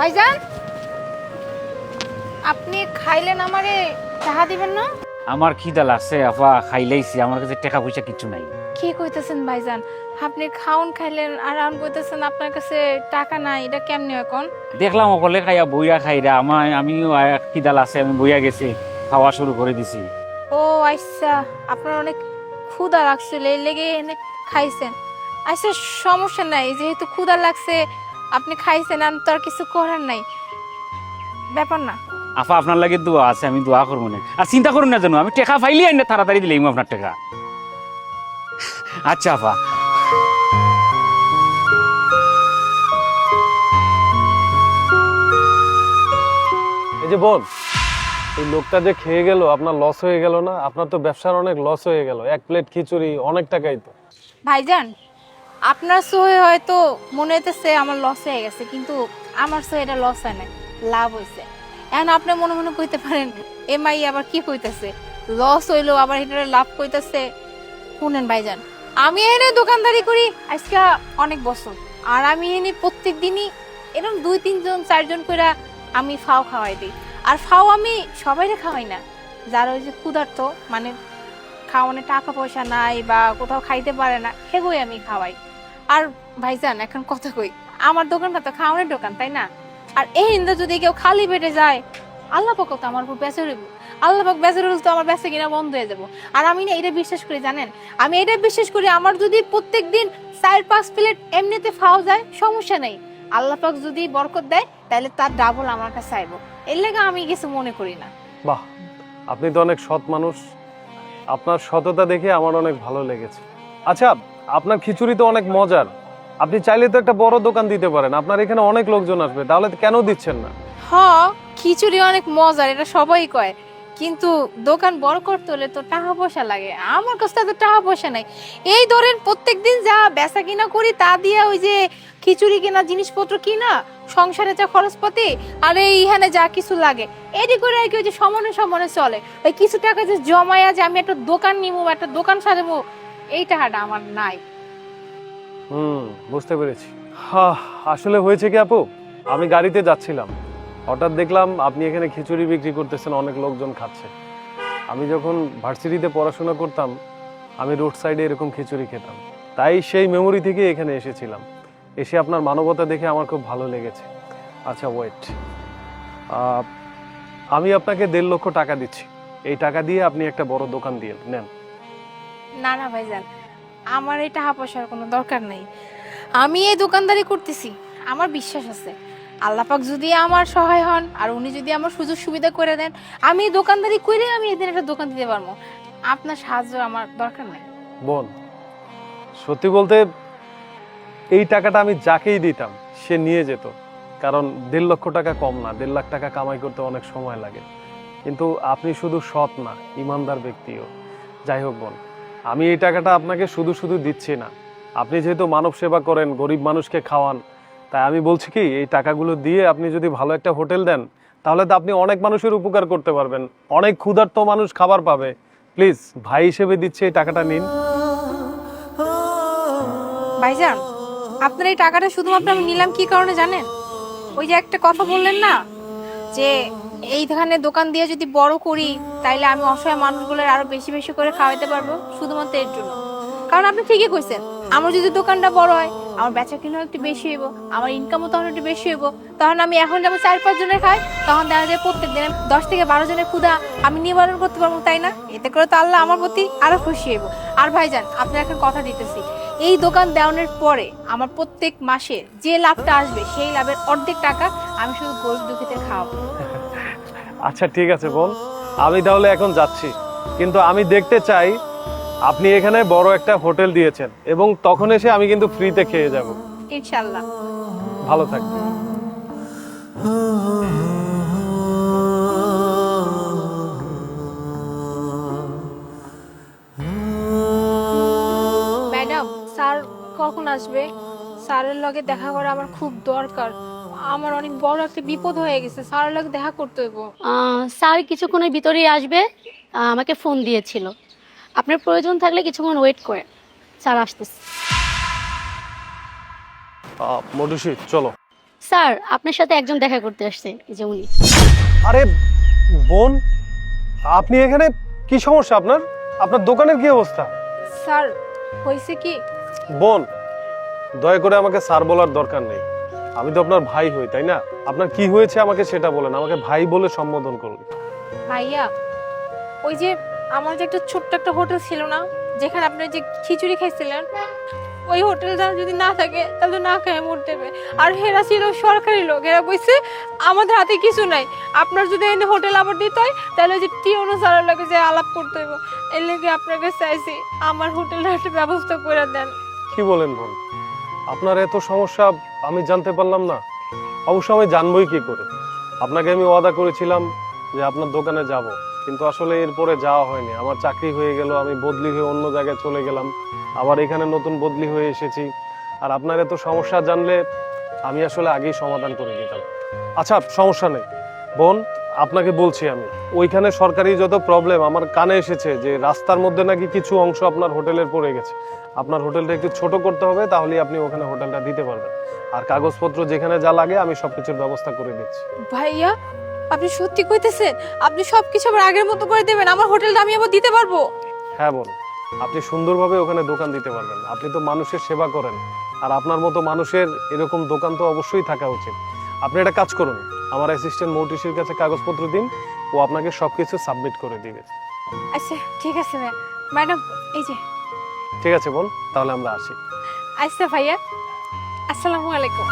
ভাইজান, আপনি খাইলেন আমারে টাকা দিবেন না? আমার খিদা লাগছে আপা, খাইলেইছি, আমার কাছে টাকা পয়সা কিছু নাই। কি কইতেছেন ভাইজান? আপনি খাউন খাইলেন আর আম কইতেছেন আপনার কাছে টাকা নাই, এটা কেমনে এখন? দেখলাম অকলে খাইয়া বইয়া খাইরা আমিও খিদা লাগছে, আমি বইয়া গেছি, খাওয়া শুরু করে দিছি। ও আচ্ছা, আপনার অনেক ক্ষুধা লাগছিল এই লেগে এনে খাইছেন। আচ্ছা সমস্যা নাই, যেহেতু ক্ষুধা লাগছে আপনি খাইছেন, আর তো আর কিছু করার নাই, ব্যাপার না। আপা আপনার লাগে দোয়া আছে, আমি দোয়া করবো না। আর চিন্তা করুন না জানো, আমি টাকা ফাইলি আইনা তাড়াতাড়ি দিলাম আপনার টাকা। আচ্ছা আপা। এই যে বোন, এই লোকটা যে খেয়ে গেল, আপনার লস হয়ে গেল না? আপনার তো ব্যবসার অনেক লস হয়ে গেল, এক প্লেট খিচুড়ি অনেক টাকাই তো। ভাইজান, আপনার সহে হয়তো মনে হইতেছে আমার লস হয়ে গেছে, কিন্তু আমার সহে এটা লস হয় নাই, লাভ হয়েছে। এখন আপনি মনে মনে কইতে পারেন এমআই আবার কি কইতেছে, লস হইলো আবার এটা লাভ কইতেছে। শুনেন ভাইজান, আমি এনে দোকানদারি করি আজকে অনেক বছর, আর আমি এনে প্রত্যেক দিনই এরকম 2-3 জন 4 জন করে আমি ফাও খাওয়াই দিই। আর ফাও আমি সবাইরে খাওয়াই না, যারা ওই যে ক্ষুধার্ত, মানে খাওয়ানোর টাকা পয়সা নাই বা কোথাও খাইতে পারে না, সেগুলোই আমি খাওয়াই। আর ভাইজান এখন কথা কই, আমার দোকানটা তো খাওয়ানোর দোকান, তাই না? আর এই হিন্দা যদি কেউ খালি পেটে যায়, আল্লাহ পাক তো আমার উপর বেঁচে রইব, আল্লাহ পাক বেঁচে রইল তো আমার বেঁচে কিনা বন্ধ হয়ে যাবো। আর আমি না এটা বিশ্বাস করি, জানেন, আমি এটা বিশ্বাস করি, আমার যদি প্রত্যেক দিন 4-5 প্লেট এমনিতে খাওয়া যায় সমস্যা নেই, আল্লাহ পাক যদি বরকত দেয় তাহলে তার ডাবল আমার কাছে আইব। এর লেগে আমি কিছু মনে করি না। বাহ, আপনি তো অনেক সৎ মানুষ, আপনার সততা দেখে আমার অনেক ভালো লেগেছে। আচ্ছা, আপনার খিচুড়ি তো অনেক মজার, আপনি চাইলে তো একটা বড় দোকান দিতে পারেন, আপনার এখানে অনেক লোকজন আসবে, তাহলে কেন দিচ্ছেন না? খিচুড়ি অনেক মজার, এটা সবাই কয়, কিন্তু দোকান বড় করতে হলে তো টাকা পয়সা লাগে, আমার কাছে তো টাকা পয়সা নাই। এই ধরেন প্রত্যেকদিন যা বেচা কিনা করি তা দিয়ে ওই যে খিচুড়ি কেনা, জিনিসপত্র কিনা, সংসারে যা খরচপাতি আর এইখানে যা কিছু লাগে, এটি করে আর কি ওই যে সমানে সমানে চলে। ওই কিছু টাকা যে জমায়া যে আমি একটা দোকান নিবো, একটা দোকান সাজাবো, এই টাকাটা আমার নাই। বুঝতে পেরেছি। আসলে হয়েছে কি আপু, আমি গাড়িতে যাচ্ছিলাম, হঠাৎ দেখলাম আপনি এখানে খিচুড়ি বিক্রি করতেছেন, অনেক লোকজন খাচ্ছে। আমি যখন ভার্সিটিতে পড়াশোনা করতাম, আমি রোড সাইডে এরকম খিচুড়ি খেতাম, তাই সেই মেমোরি থেকে এখানে এসেছিলাম। এসে আপনার মানবতা দেখে আমার খুব ভালো লেগেছে। আচ্ছা ওয়েট, আমি আপনাকে 1.5 লক্ষ টাকা দিচ্ছি, এই টাকা দিয়ে আপনি একটা বড় দোকান দিয়ে নেন। না না ভাইজান, আমার এই টাকা পয়সার কোনো দরকার নেই, আমি এই দোকানদারি করতেছি, আমার বিশ্বাস আছে আল্লাহ পাক যদি আমার সহায় হন আর উনি যদি আমার সুযোগ সুবিধা করে দেন, আমি এই দোকানদারি করে আমি এদিন একটা দোকান দিতে পারবো। আপনার সাহায্য আমার দরকার নেই। বোন, সত্যি বলতে এই টাকাটা আমি যাকেই দিতাম সে নিয়ে যেত, কারণ 1.5 লক্ষ টাকা কম না, 1.5 লাখ টাকা কামাই করতে অনেক সময় লাগে। কিন্তু আপনি শুধু সৎ না, ইমানদার ব্যক্তিও। যাই হোক বোন, আমি এই টাকাটা আপনাকে শুধু শুধু দিচ্ছি না, আপনি যেহেতু মানব সেবা করেন, গরিব মানুষকে খাওয়ান, তাই আমি বলছি কি, এই টাকাগুলো দিয়ে আপনি যদি ভালো একটা হোটেল দেন, তাহলে তো আপনি অনেক মানুষের উপকার করতে পারবেন, অনেক ক্ষুধার্ত মানুষ খাবার পাবে। প্লিজ, ভাই হিসেবে দিচ্ছে, এই টাকাটা নিন। ভাইজান, আপনার এই টাকাটা শুধুমাত্র আমি নিলাম কি কারণে জানেন? ওই যে একটা কথা বললেন না, যে এইখানে দোকান দিয়ে যদি বড় করি তাইলে আমি অসহায় মানুষগুলোর আরো বেশি বেশি করে খাওয়াইতে পারবো, শুধুমাত্র এর জন্য। কারণ আপনি ঠিকই কইছেন, আমার যদি দোকানটা বড় হয়, আমার বেচা কিনাও একটু বেশি হইব, আমার ইনকামও তখন একটু বেশি হইব। তখন আমি এখন যেমন 4-5 জনের খাই, তখন দেখা যায় প্রত্যেক দিন 10 থেকে 12 জনের ক্ষুধা আমি নিবারণ করতে পারবো, তাই না? এতে করে তো আল্লাহ আমার প্রতি আরো খুশি হইব। আর ভাইজান, আপনার এখন কথা দিতেছি, এই দোকান দেওয়ানোর পরে আমার প্রত্যেক মাসে যে লাভটা আসবে, সেই লাভের অর্ধেক টাকা আমি শুধু গরিব দুঃখীদের খাওয়াবো। আচ্ছা ঠিক আছে বোন, আমি তাহলে এখন যাচ্ছি, কিন্তু আমি দেখতে চাই আপনি এখানে বড় একটা হোটেল দিয়েছেন, এবং তখন এসে আমি কিন্তু ফ্রিতে খেয়ে যাব। ইনশাআল্লাহ। ভালো থাকবেন। ম্যাডাম, স্যার কখন আসবে? স্যারের লগে দেখা করা আমার খুব দরকার, আমার অনেক বড় একটা বিপদ হয়ে গেছে, স্যারের লগে দেখা করতে হইব। স্যার কিছুক্ষণের ভিতরেই আসবে, আমাকে ফোন দিয়েছিল। আপনার প্রয়োজন থাকলে কিছুক্ষণ ওয়েট করেন, স্যার আসতেছে। মধুসী চলো। স্যার আপনার সাথে একজন দেখা করতে আসছে, এই যে উনি। আরে বোন, আপনি এখানে? কি সমস্যা আপনার? আপনার দোকানের কি অবস্থা? স্যার হয়েছে কি, বোন, দয়া করে আমাকে স্যার বলার দরকার নেই। আমি তো আপনার ভাই হই, তাই না? আপনার কি হয়েছে আমাকে সেটা বলেন, আমাকে ভাই বলে সম্বোধন করুন। ভাইয়া ওই যে আমার যে একটা ছোট্ট একটা হোটেল ছিল না, যেখানে আপনি যে খিচুড়ি খাইছিলেন, ওই হোটেলটা যদি না থাকে তাহলে না খেয়ে মরতে হবে। আর হেরা ছিল সরকারি লোক, এরা বলছে আমাদের হাতে কিছু নাই, আপনার যদি এনে হোটেল আবার দিতে হয় তাহলে ওই যে টিওনো স্যারের লাগে যে আলাপ করতে হবে। এর লেগে আপনাকে চাইছি আমার হোটেলের একটা ব্যবস্থা করে দেন। কি বলেন বোন, আপনার এত সমস্যা আমি জানতে পারলাম না? অবশ্য আমি জানবই কি করে? আপনাকে আমি ওয়াদা করেছিলাম যে আপনার দোকানে যাব, কিন্তু আসলে এরপরে যাওয়া হয়নি। আমার চাকরি হয়ে গেল, আমি বদলি হয়ে অন্য জায়গায় চলে গেলাম, আবার এখানে নতুন বদলি হয়ে এসেছি। আর আপনার এত সমস্যা জানলে আমি আসলে আগেই সমাধান করে দিতাম। আচ্ছা সমস্যা নেই বোন, আপনাকে বলছি আমি, ওইখানে সরকারি যত প্রবলেম আমার কানে এসেছে যে রাস্তার মধ্যে নাকি কিছু অংশ আপনার হোটেলের পড়ে গেছে। আপনার হোটেলটা একটু ছোট করতে হবে, তাহলেই আপনি ওখানে হোটেলটা দিতে পারবেন। আর কাগজপত্র যেখানে যা লাগে আমি সবকিছুর ব্যবস্থা করে দিচ্ছি। ভাইয়া আপনি সত্যি কইতেছেন? আপনি সবকিছু আবার আগের মতো করে দেবেন? আমার হোটেলটা আমি আবার দিতে পারবো? হ্যাঁ বোন, আপনি সুন্দরভাবে ওখানে দোকান দিতে পারবেন। আপনি তো মানুষের সেবা করেন, আর আপনার মতো মানুষের এরকম দোকান তো অবশ্যই থাকা উচিত। আপনি একটা কাজ করুন, আমার অ্যাসিস্ট্যান্ট মৌটিসির কাছে কাগজপত্র দিন, ও আপনাকে সবকিছু সাবমিট করে দিবে। আচ্ছা ঠিক আছে ভাইয়া। ম্যাডাম এই যে। ঠিক আছে বোন, তাহলে আমরা আসি। আচ্ছা ভাইয়া, আসসালামু আলাইকুম।